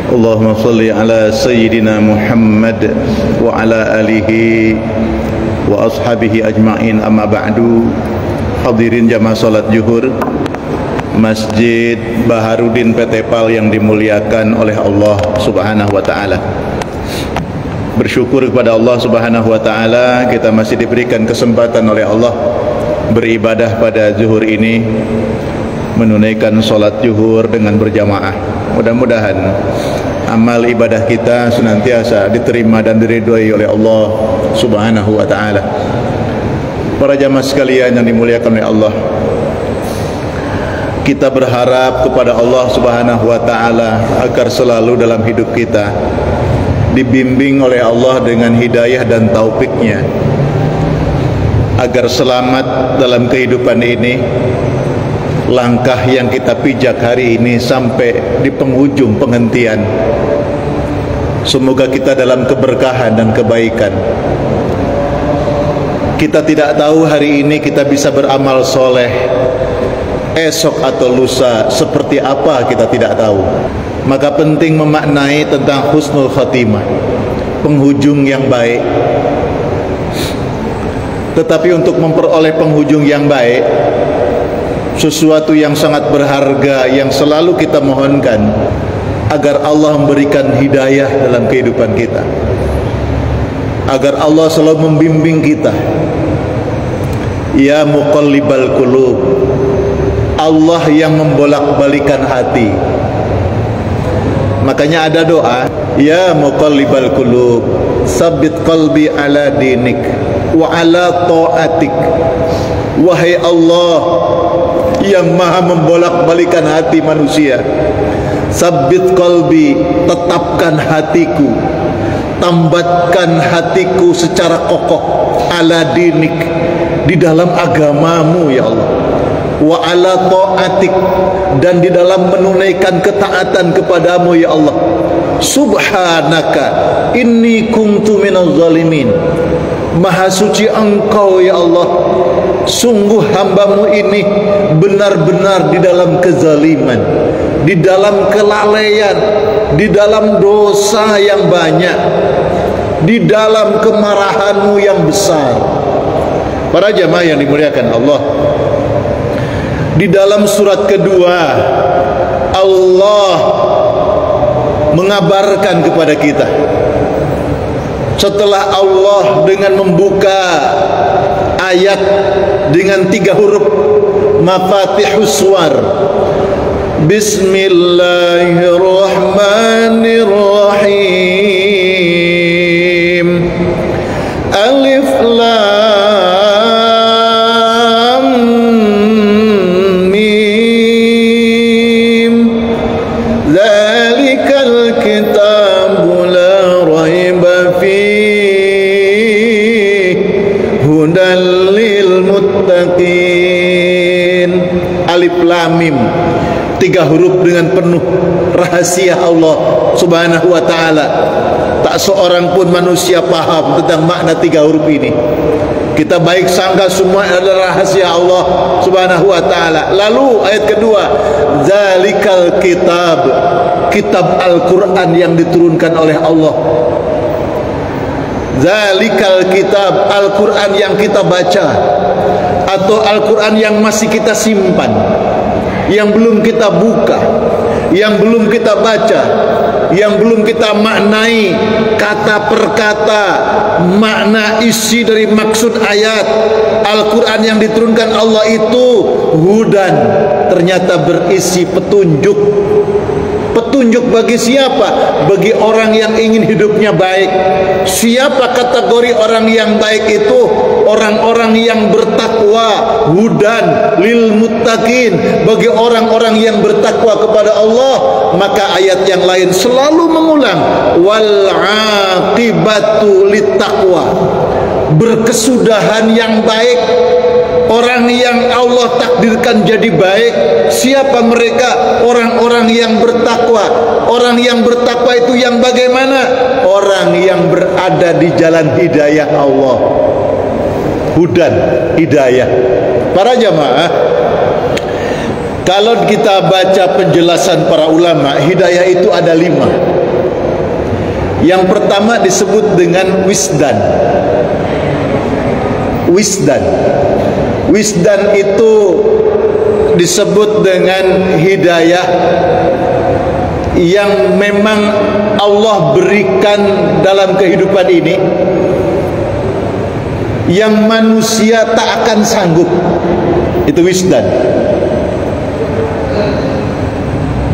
Allahumma salli ala Sayyidina Muhammad wa ala alihi wa ashabihi ajma'in, amma ba'du. Hadirin jamaah salat zuhur Masjid Baharudin PT PAL yang dimuliakan oleh Allah Subhanahu wa taala. Bersyukur kepada Allah Subhanahu wa taala kita masih diberikan kesempatan oleh Allah beribadah pada zuhur ini, menunaikan salat zuhur dengan berjamaah. Mudah-mudahan amal ibadah kita senantiasa diterima dan diridhoi oleh Allah Subhanahu wa taala. Para jamaah sekalian yang dimuliakan oleh Allah, kita berharap kepada Allah Subhanahu wa taala agar selalu dalam hidup kita dibimbing oleh Allah dengan hidayah dan taufiknya, agar selamat dalam kehidupan ini. Langkah yang kita pijak hari ini sampai di penghujung penghentian, semoga kita dalam keberkahan dan kebaikan. Kita tidak tahu hari ini kita bisa beramal soleh, esok atau lusa seperti apa kita tidak tahu. Maka penting memaknai tentang husnul khatimah, penghujung yang baik. Tetapi untuk memperoleh penghujung yang baik, sesuatu yang sangat berharga yang selalu kita mohonkan agar Allah memberikan hidayah dalam kehidupan kita, agar Allah selalu membimbing kita. Ya muqallibal qulub, Allah yang membolak-balikan hati. Makanya ada doa, ya muqallibal qulub, sabbit qalbi ala dinik wa ala ta'atik. Wahai Allah yang maha membolak-balikan hati manusia, sabbit qalbi, tetapkan hatiku, tambatkan hatiku secara kokoh, ala dinik, di dalam agamamu ya Allah, wa ala ta'atik, dan di dalam menunaikan ketaatan kepadamu ya Allah. Subhanaka inni kuntu minaz zalimin, maha suci engkau ya Allah, sungguh hambamu ini benar-benar di dalam kezaliman, di dalam kelalaian, di dalam dosa yang banyak, di dalam kemarahanmu yang besar. Para jamaah yang dimuliakan Allah, di dalam surat kedua Allah mengabarkan kepada kita, setelah Allah dengan membuka ayat dengan 3 huruf mafatihus suwar, Bismillahirrahmanirrahim, Alif Lam Mim, Dzalikal kitabu la raiba fihi hudal lil muttaqin. Alif Lam Mim, 3 huruf dengan penuh rahasia Allah Subhanahu wa taala. Tak seorang pun manusia paham tentang makna 3 huruf ini. Kita baik sangka semua adalah rahasia Allah Subhanahu wa taala. Lalu ayat kedua, Zalikal kitab, kitab Al-Qur'an yang diturunkan oleh Allah. Zalikal kitab, Al-Qur'an yang kita baca, atau Al-Qur'an yang masih kita simpan, yang belum kita buka, yang belum kita baca, yang belum kita maknai kata per kata, makna isi dari maksud ayat. Al-Quran yang diturunkan Allah itu hudan, ternyata berisi petunjuk. Petunjuk bagi siapa? Bagi orang yang ingin hidupnya baik. Siapa kategori orang yang baik itu? Orang-orang yang bertakwa. Hudan lil muttaqin, bagi orang-orang yang bertakwa kepada Allah. Maka ayat yang lain selalu mengulang wal aqibatu littaqwa, berkesudahan yang baik. Orang yang Allah takdirkan jadi baik, siapa mereka? Orang-orang yang bertakwa. Orang yang bertakwa itu yang bagaimana? Orang yang berada di jalan hidayah Allah. Hudan, hidayah. Para jamaah, kalau kita baca penjelasan para ulama, hidayah itu ada 5. Yang pertama disebut dengan wisdan. Wisdan. Wisdan itu disebut dengan hidayah yang memang Allah berikan dalam kehidupan ini, yang manusia tak akan sanggup. Itu wisdan.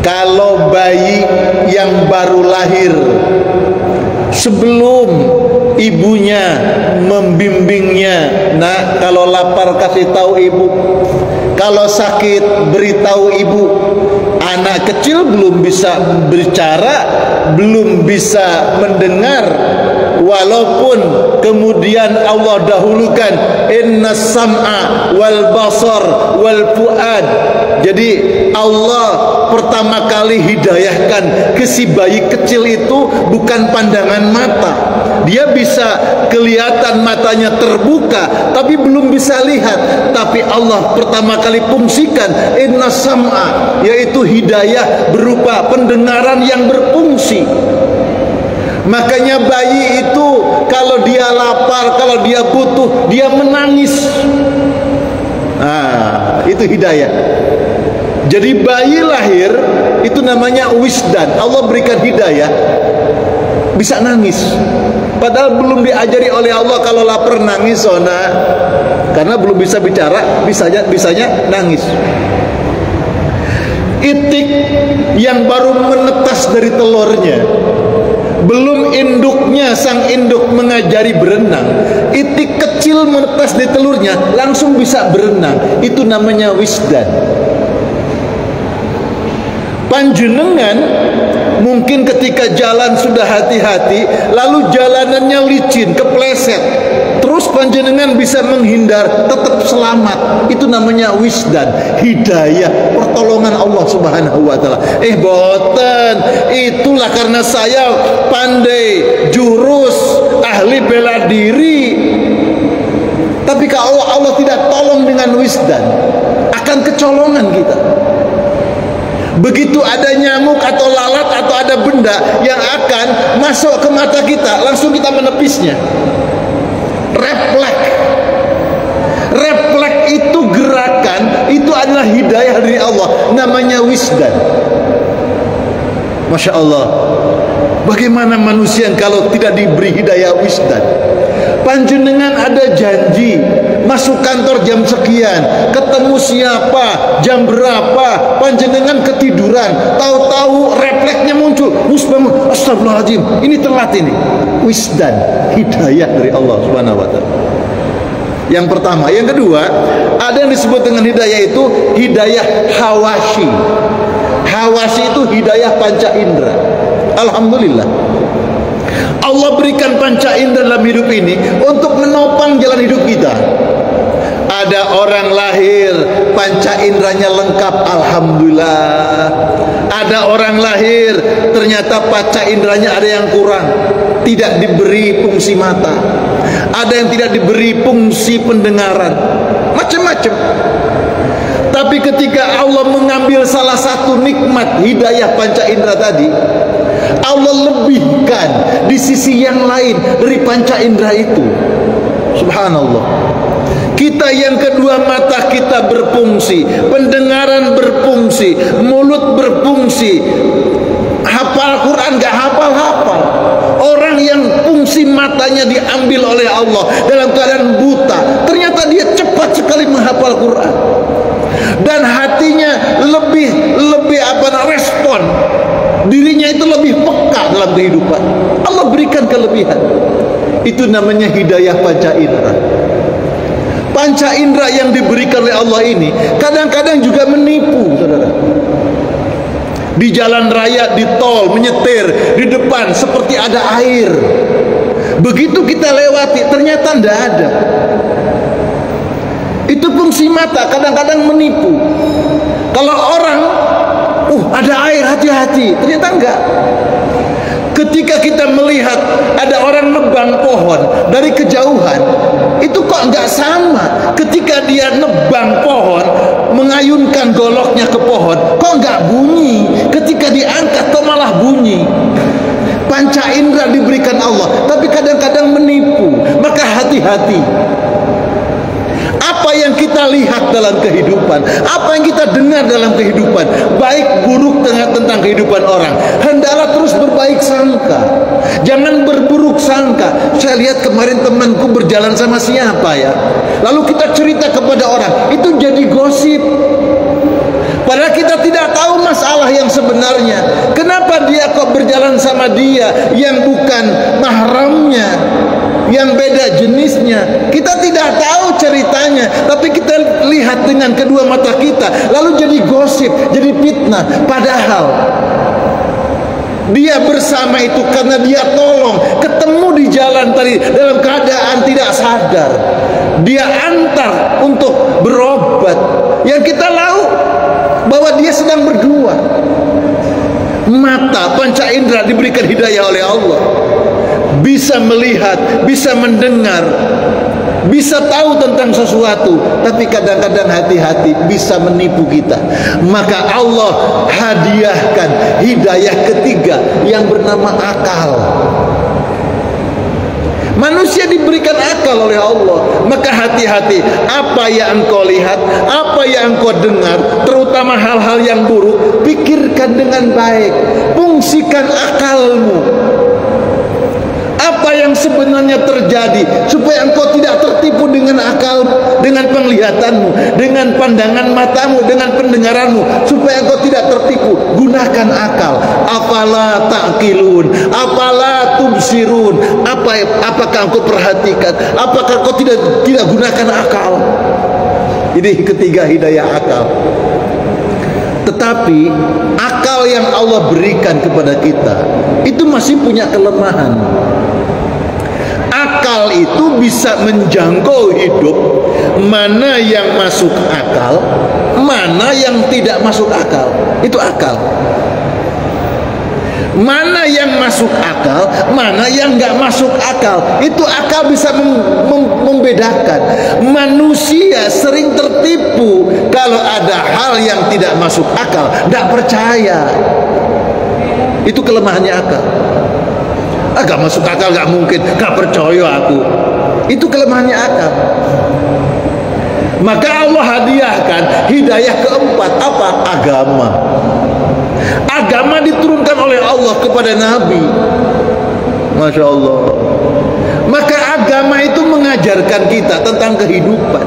Kalau bayi yang baru lahir, sebelum ibunya membimbingnya, nak, kalau lapar kasih tahu ibu, kalau sakit beritahu ibu. Anak kecil belum bisa berbicara, belum bisa mendengar, walaupun kemudian Allah dahulukan innas sam'a wal basar wal fuad. Jadi Allah pertama kali hidayahkan ke si bayi kecil itu bukan pandangan mata. Dia bisa kelihatan matanya terbuka tapi belum bisa lihat, tapi Allah pertama kali fungsikan innas sam'a, yaitu hidayah berupa pendengaran yang berfungsi. Makanya bayi itu kalau dia lapar, kalau dia butuh, dia menangis. Itu hidayah. Jadi bayi lahir itu namanya wisdan. Allah berikan hidayah, bisa nangis. Padahal belum diajari oleh Allah kalau lapar nangis, karena belum bisa bicara, bisanya nangis. Itik yang baru menetas dari telurnya, belum induknya, sang induk mengajari berenang, itik kecil menetas di telurnya langsung bisa berenang. Itu namanya wisdan. Panjenengan mungkin ketika jalan sudah hati-hati, lalu jalanannya licin, kepleset, terus panjenengan bisa menghindar, tetap selamat. Itu namanya wisdan, hidayah, pertolongan Allah Subhanahu wa taala. Boten, itulah karena saya pandai jurus, ahli bela diri. Tapi kalau Allah tidak tolong dengan wisdan, akan kecolongan kita. Begitu ada nyamuk atau lalat atau ada benda yang akan masuk ke mata kita, langsung kita menepisnya. Refleks itu gerakan, itu adalah hidayah dari Allah, namanya wisdan. Masya Allah, bagaimana manusia kalau tidak diberi hidayah wisdan? Panjenengan ada janji masuk kantor jam sekian, ketemu siapa, jam berapa, panjenengan ketiduran, tahu-tahu refleksnya muncul, mus bangun, astagfirullahaladzim, ini telat ini. Wisdan, hidayah dari Allah Subhanahu wa taala. Yang pertama. Yang kedua, ada yang disebut dengan hidayah itu hidayah hawasi. Hawasi itu hidayah panca indera. Alhamdulillah, Allah berikan panca indera dalam hidup ini untuk menopang jalan hidup kita. Ada orang lahir panca inderanya lengkap, alhamdulillah. Ada orang lahir ternyata panca inderanya ada yang kurang, tidak diberi fungsi mata, ada yang tidak diberi fungsi pendengaran, macam-macam. Tapi ketika Allah mengambil salah satu nikmat hidayah panca indera tadi, Allah lebihkan di sisi yang lain dari panca indera itu. Subhanallah. Kita yang kedua, mata kita berfungsi, pendengaran berfungsi, mulut berfungsi. Hafal Quran gak hafal-hafal. Orang yang fungsi matanya diambil oleh Allah dalam keadaan buta, ternyata dia cepat sekali menghafal Quran. Dan hatinya lebih respon, dirinya itu lebih peka dalam kehidupan. Allah berikan kelebihan. Itu namanya hidayah panca indera. Panca indera yang diberikan oleh Allah ini kadang-kadang juga menipu, saudara. Di jalan raya, di tol, menyetir, di depan seperti ada air. Begitu kita lewati, ternyata tidak ada. Itu fungsi mata, kadang-kadang menipu. Kalau orang, ada air, hati-hati, ternyata enggak. Ketika kita melihat ada orang nebang pohon dari kejauhan, itu kok enggak sama. Ketika dia nebang pohon, mengayunkan goloknya ke pohon, kok enggak bunyi. Ketika diangkat kok malah bunyi. panca indera diberikan Allah, tapi kadang-kadang menipu. Maka hati-hati. Apa yang kita lihat dalam kehidupan, apa yang kita dengar dalam kehidupan, baik buruk tentang kehidupan orang, hendaklah terus berbaik sangka, jangan berburuk sangka. Saya lihat kemarin temanku berjalan sama siapa ya, lalu kita cerita kepada orang, itu jadi gosip. Padahal kita tidak tahu masalah yang sebenarnya. Kenapa dia kok berjalan sama dia yang bukan mahramnya, yang beda jenisnya? Kita tidak tahu ceritanya, tapi kita lihat dengan kedua mata kita, lalu jadi gosip, jadi fitnah. Padahal dia bersama itu karena dia tolong, ketemu di jalan tadi dalam keadaan tidak sadar, dia antar untuk berobat. Yang kita tahu bahwa dia sedang berdua. Mata panca indera diberikan hidayah oleh Allah, bisa melihat, bisa mendengar, bisa tahu tentang sesuatu, tapi kadang-kadang hati-hati bisa menipu kita. Maka Allah hadiahkan hidayah ketiga yang bernama akal. Manusia diberikan akal oleh Allah. Maka hati-hati, apa yang engkau lihat, apa yang engkau dengar, terutama hal-hal yang buruk, pikirkan dengan baik, fungsikan akalmu. Apa yang sebenarnya terjadi, supaya engkau tidak tertipu dengan akal, dengan penglihatanmu, dengan pandangan matamu, dengan pendengaranmu, supaya engkau tidak tertipu. Gunakan akal. Afala ta'qilun, afala tubsirun. Apakah engkau perhatikan? Apakah engkau tidak gunakan akal? Ini ketiga, hidayah akal. Tetapi akal yang Allah berikan kepada kita itu masih punya kelemahan. Akal itu bisa menjangkau hidup, mana yang masuk akal, mana yang tidak masuk akal. Itu akal. Mana yang masuk akal, mana yang nggak masuk akal. Itu akal bisa membedakan. Manusia sering tertipu kalau ada hal yang tidak masuk akal, nggak percaya. Itu kelemahannya akal. Gak masuk akal, gak mungkin, gak percaya aku. Itu kelemahannya akal. Maka Allah hadiahkan hidayah keempat. Apa? Agama. Agama diturunkan oleh Allah kepada Nabi. Masya Allah. Maka agama itu mengajarkan kita tentang kehidupan.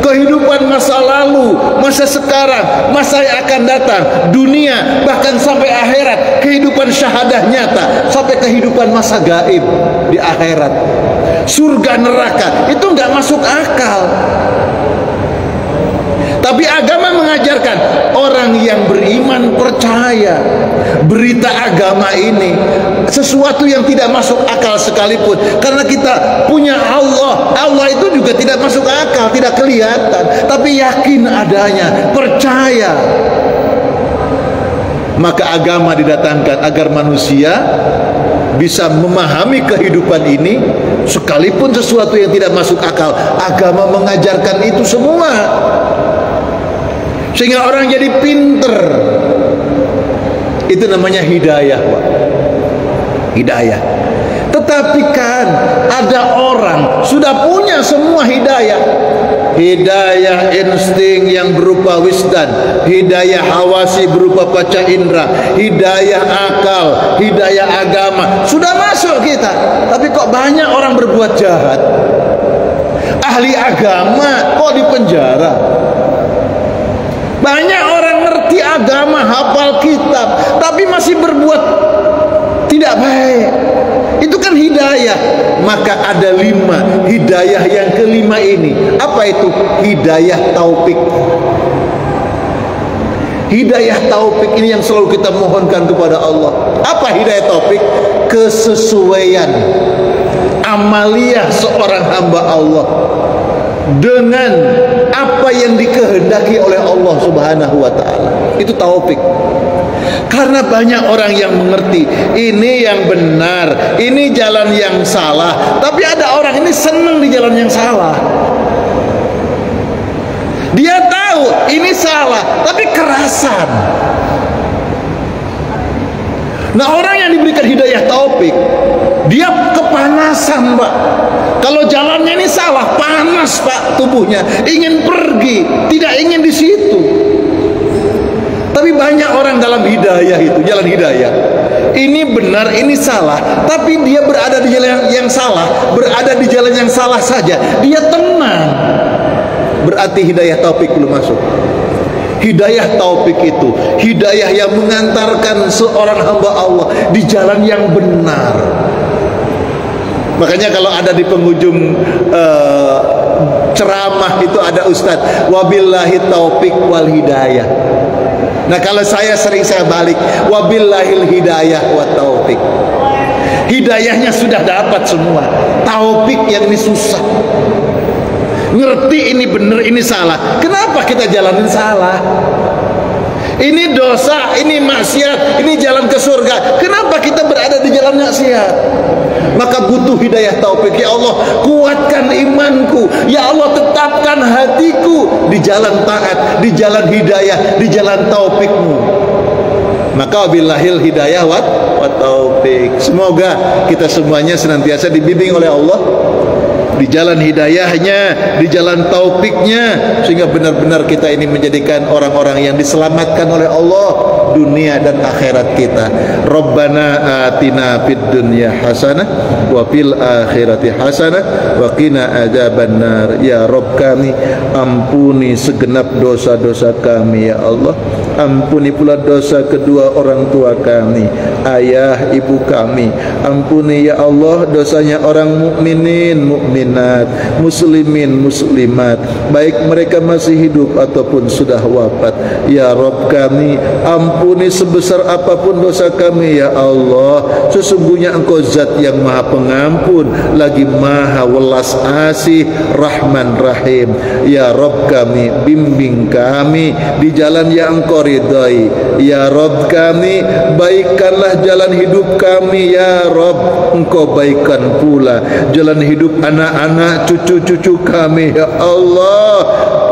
Kehidupan masa lalu, masa sekarang, masa yang akan datang, dunia, bahkan sampai akhirat. Kehidupan syahadah nyata, sampai kehidupan masa gaib di akhirat. Surga neraka, itu nggak masuk akal. Tapi agama mengajarkan orang yang beriman percaya berita agama ini, sesuatu yang tidak masuk akal sekalipun, karena kita punya Allah. Allah itu juga tidak masuk akal, tidak kelihatan, tapi yakin adanya, percaya. Maka agama didatangkan agar manusia bisa memahami kehidupan ini, sekalipun sesuatu yang tidak masuk akal. Agama mengajarkan itu semua, sehingga orang jadi pinter. Itu namanya hidayah, Pak. Hidayah. Tetapi kan ada orang sudah punya semua hidayah. Hidayah insting yang berupa wisdan, hidayah hawasi berupa panca indera, hidayah akal, hidayah agama, sudah masuk kita. Tapi kok banyak orang berbuat jahat. Ahli agama kok dipenjara. Banyak orang ngerti agama, hafal kitab, tapi masih berbuat tidak baik. Itu kan hidayah. Maka ada 5 hidayah. Yang kelima ini, apa itu? Hidayah taufik. Hidayah taufik ini yang selalu kita mohonkan kepada Allah. Apa hidayah taufik? Kesesuaian amaliyah seorang hamba Allah dengan apa yang dikehendaki oleh Allah Subhanahu wa taala. Itu taufik. Karena banyak orang yang mengerti ini yang benar, ini jalan yang salah, tapi ada orang ini senang di jalan yang salah. Dia tahu ini salah, tapi kerasan. Nah, orang yang diberikan hidayah taufik, dia kepanasan, Pak. Kalau jalannya ini salah, panas, Pak, tubuhnya, ingin pergi, tidak ingin di situ. Tapi banyak orang dalam hidayah itu, jalan hidayah, ini benar, ini salah, tapi dia berada di jalan yang salah, berada di jalan yang salah saja, dia tenang. Berarti hidayah taufik belum masuk. Hidayah taufik itu hidayah yang mengantarkan seorang hamba Allah di jalan yang benar. Makanya kalau ada di penghujung ceramah itu ada ustadz, wabillahi taufik wal hidayah. Nah, kalau saya balik, wabillahil hidayah wa taufik. Hidayahnya sudah dapat semua, taufik yang ini susah. Ngerti ini benar, ini salah. Kenapa kita jalanin salah? Ini dosa, ini maksiat, ini jalan ke surga. Kenapa kita berada di jalan maksiat? Maka butuh hidayah taufik. Ya Allah, kuatkan imanku. Ya Allah, tetapkan hatiku di jalan taat, di jalan hidayah, di jalan taufikmu. Maka wabillahil hidayah wa taufik. Semoga kita semuanya senantiasa dibimbing oleh Allah di jalan hidayahnya, di jalan taufiknya, sehingga benar-benar kita ini menjadikan orang-orang yang diselamatkan oleh Allah dunia dan akhirat kita. Rabbana atina fid dunya hasanah wa fil akhirati hasanah wa qina adzabannar. Ya Rabb kami, ampuni segenap dosa-dosa kami ya Allah. Ampuni pula dosa kedua orang tua kami, ayah ibu kami. Ampuni ya Allah dosanya orang mukminin, mukminat, muslimin, muslimat, baik mereka masih hidup ataupun sudah wafat. Ya Rabb kami, ampuni sebesar apapun dosa kami ya Allah. Sesungguhnya Engkau zat yang maha pengampun, lagi maha welas asih, Rahman Rahim. Ya Rabb kami, bimbing kami di jalan yang Engkau ridai. Ya Rabb kami, baikkanlah jalan hidup kami ya Rabb. Engkau baikkan pula jalan hidup anak-anak, cucu-cucu kami ya Allah.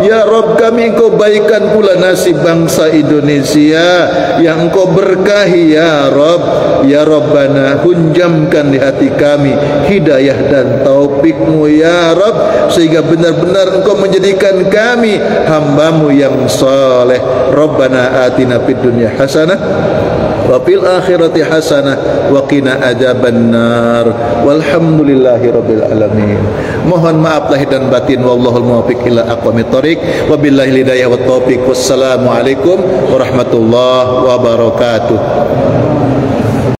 Ya Rabb kami, Engkau baikkan pula nasib bangsa Indonesia yang Engkau berkahi ya Rabb. Ya Rabbana, hunjamkan di hati kami hidayah dan taufikmu ya Rabb, sehingga benar-benar Engkau menjadikan kami hambamu yang saleh. Rabbana atina fid dunya hasanah wa fil akhirati hasanah wa qina adzabannar. Walhamdulillahi rabbil alamin. Mohon maaf lahir dan batin, wallahul muwaffiq ila aqwamit thoriq. Wabillahi hidayah wat taufiq. Wassalamu alaikum warahmatullahi wabarakatuh.